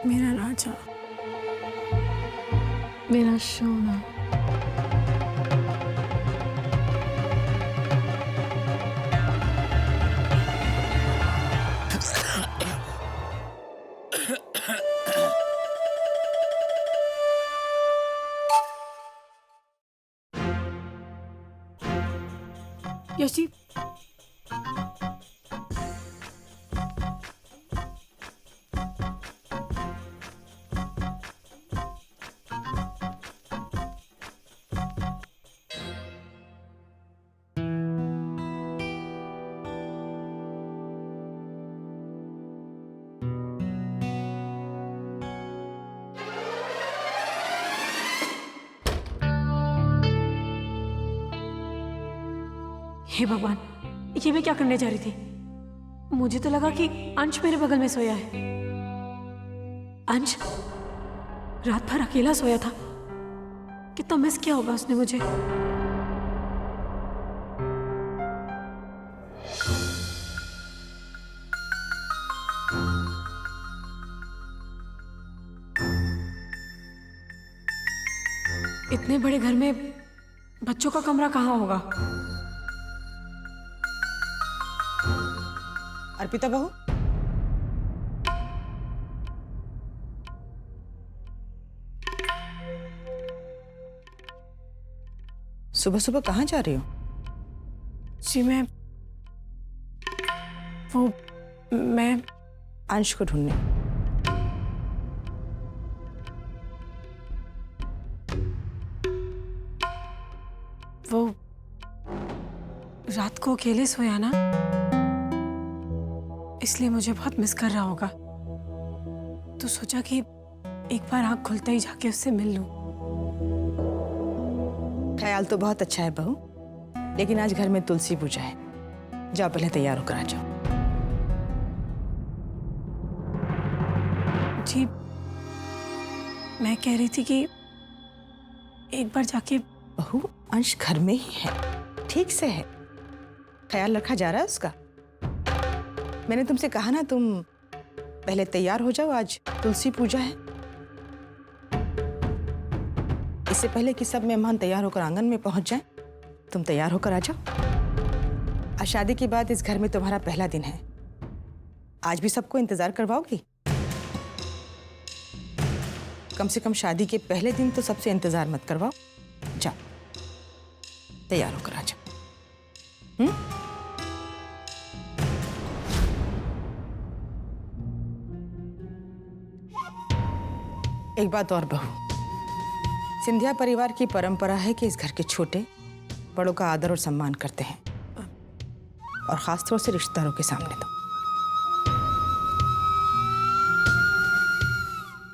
मेरा राजा, मेरा सोना। यश जी, हे भगवान, ये मैं क्या करने जा रही थी? मुझे तो लगा कि अंश मेरे बगल में सोया है। अंश रात भर अकेला सोया था। कितना मिस किया होगा उसने मुझे। इतने बड़े घर में बच्चों का कमरा कहाँ होगा? अर्पिता बहू, सुबह सुबह कहाँ जा रही हो? जी मैं अंश को ढूंढने। वो रात को अकेले सोया ना, इसलिए मुझे बहुत मिस कर रहा होगा। तो सोचा कि एक बार आंख खुलते ही जाके उससे मिल लूं। ख्याल तो बहुत अच्छा है बहू, लेकिन आज घर में तुलसी पूजा है। जाओ पहले तैयार होकर आ जाओ। जी, मैं कह रही थी कि एक बार जाके। बहू, अंश घर में ही है, ठीक से है, ख्याल रखा जा रहा है उसका। मैंने तुमसे कहा ना, तुम पहले तैयार हो जाओ, आज तुलसी पूजा है। इससे पहले कि सब मेहमान तैयार होकर आंगन में पहुंच जाएं, तुम तैयार होकर आ जाओ। आज शादी के बाद इस घर में तुम्हारा पहला दिन है। आज भी सबको इंतजार करवाओगी? कम से कम शादी के पहले दिन तो सबसे इंतजार मत करवाओ। जाओ, तैयार होकर आ जाओ। एक बात और बहू, सिंधिया परिवार की परंपरा है कि इस घर के छोटे बड़ों का आदर और सम्मान करते हैं, और खासतौर से रिश्तेदारों के सामने। तो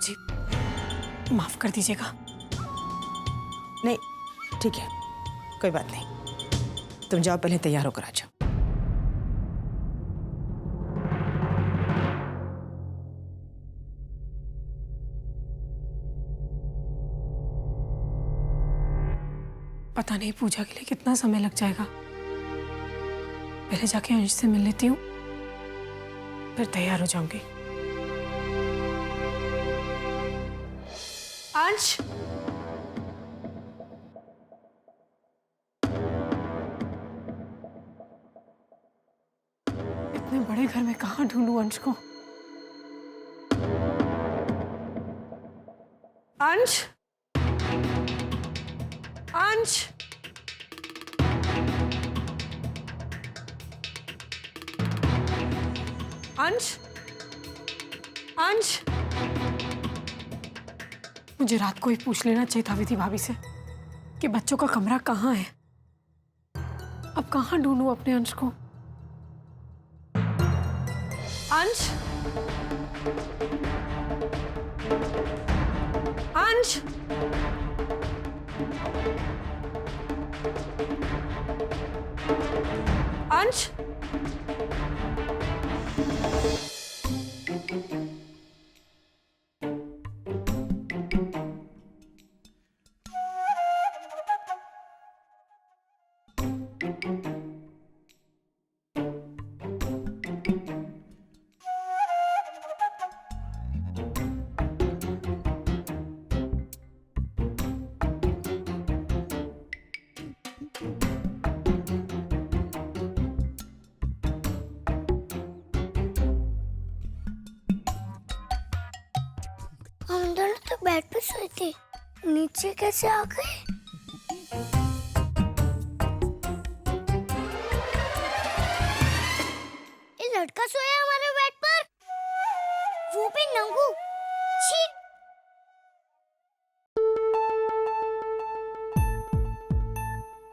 जी, माफ कर दीजिएगा। नहीं, ठीक है, कोई बात नहीं। तुम जाओ, पहले तैयार होकर आ जाओ। पता नहीं पूजा के लिए कितना समय लग जाएगा। पहले जाके अंश से मिल लेती हूँ, फिर तैयार हो जाऊंगी। अंश, इतने बड़े घर में कहाँ ढूंढूं अंश को? अंश, अंश, अंश, अंश। मुझे रात को ही पूछ लेना चाहिए था विधि भाभी से कि बच्चों का कमरा कहाँ है। अब कहाँ ढूंढूं अपने अंश को? अंश, अंश, अंश। हम दोनों तो बेड पे सोए थे, नीचे कैसे आ गए? ये लड़का सोया हमारे बेड पर, वो भी नंगू। छी!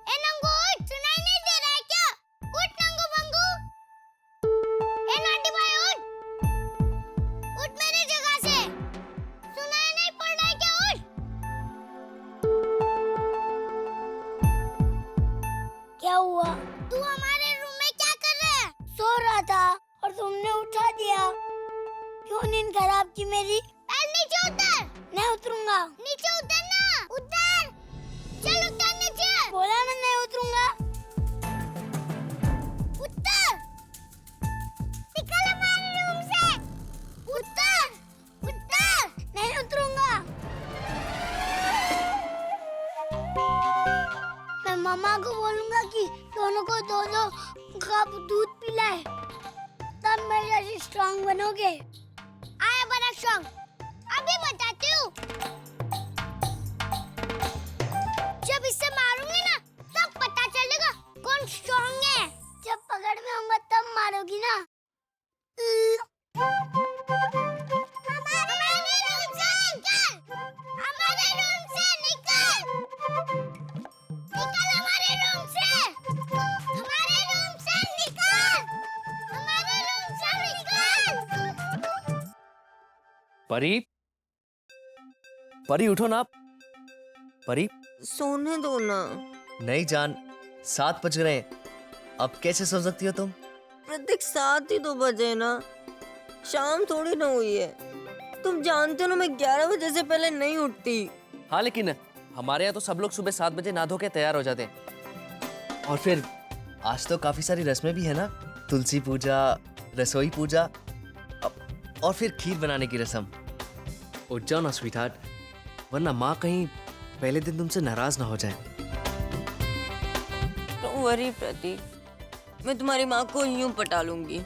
ए नंगू, उठ, सुनाई नहीं दे रहा है क्या? उठ नंगू बंगू। ए नाटी भाई उठ, उठ मेरी जगह से। सुनाई नहीं पड़ रहा है क्या? उठ। क्या हुआ? तू हमारे रूम में क्या कर रहा है? सो रहा था और तुमने उठा दिया। क्यों नींद खराब की मेरी? नीचे उतर। नहीं उतरूंगा। नीचे उतर ना। उतर। चल उतर नीचे। बोला ना नहीं उतरूंगा। उतर। निकल हमारे रूम से। उतर। उतर। नहीं उतरूंगा। मैं मामा को बोलूंगा कि दोनों को दो कप दूध पिलाए, तब मैं जैसे स्ट्रांग बनोगे। आया बड़ा स्ट्रांग, अभी बताती हूँ। जब इससे मारूंगी ना, तब पता चलेगा कौन स्ट्रांग है। जब पकड़ में होगा तब मारोगी ना। हमारे रूम से निकल। हमारे रूम से निकल। निकल हमारे रूम से। हमारे रूम से निकल। हमारे रूम से निकल। परी, परी उठो ना। परी, सोने दो ना। नहीं जान, 7 बज रहे हैं। अब कैसे सो सकती हो तुम? प्रतीक 7 ही तो बजे ना, शाम थोड़ी ना हुई है। तुम जानते हो ना मैं 11 बजे से पहले नहीं उठती। हाँ, लेकिन हमारे यहाँ तो सब लोग सुबह 7 बजे नहा धो के तैयार हो जाते हैं। और फिर आज तो काफी सारी रस्में भी है ना, तुलसी पूजा, रसोई पूजा और फिर खीर बनाने की रस्म। उठ जाओ ना स्वीटहार्ट, वरना माँ कहीं पहले दिन तुमसे नाराज ना हो जाए। डोंट वरी प्रतीक, मैं तुम्हारी माँ को यूं पटा लूंगी।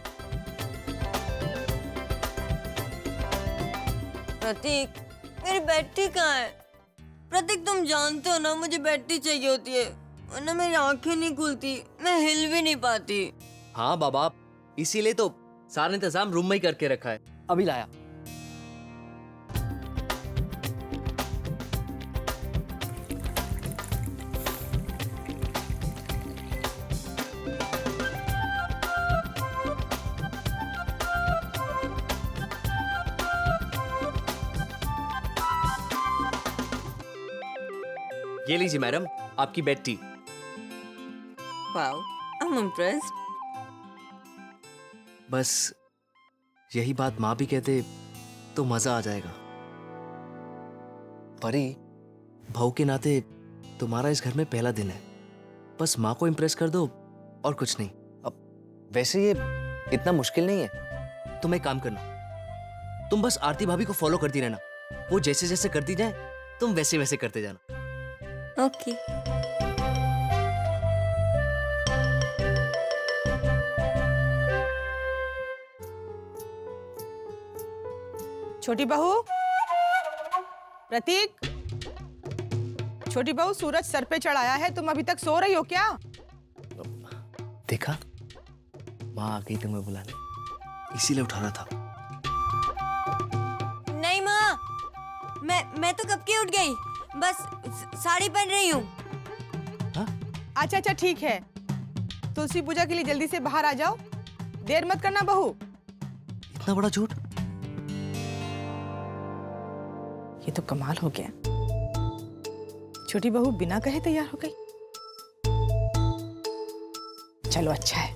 प्रतीक, मेरी बैठी कहाँ है? प्रतीक तुम जानते हो ना मुझे बैठी चाहिए होती है, वरना मेरी आंखें नहीं खुलती, मैं हिल भी नहीं पाती। हाँ बाबा, इसीलिए तो सारा इंतजाम रूम में ही करके रखा है, अभी लाया। ये लीजिए मैडम, आपकी bed tea. Wow, I am impressed. बस यही बात माँ भी कहते तो मजा आ जाएगा। परी, बहू के नाते तुम्हारा इस घर में पहला दिन है, बस माँ को इम्प्रेस कर दो और कुछ नहीं। अब वैसे ये इतना मुश्किल नहीं है। तुम एक काम करना, तुम बस आरती भाभी को फॉलो करती रहना, वो जैसे जैसे करती जाए तुम वैसे वैसे करते जाना। ओके। छोटी बहू, प्रतीक, छोटी बहू, सूरज सर पे चढ़ाया है, तुम अभी तक सो रही हो क्या? देखा, माँ आ गई तुम्हें बुलाने, इसीलिए उठा रहा था। नहीं माँ, मैं तो कब की उठ गई, बस साड़ी पहन रही हूँ। अच्छा अच्छा ठीक है, तुलसी पूजा के लिए जल्दी से बाहर आ जाओ, देर मत करना बहू। इतना बड़ा झूठ? ये तो कमाल हो गया, छोटी बहू बिना कहे तैयार हो गई। चलो अच्छा है,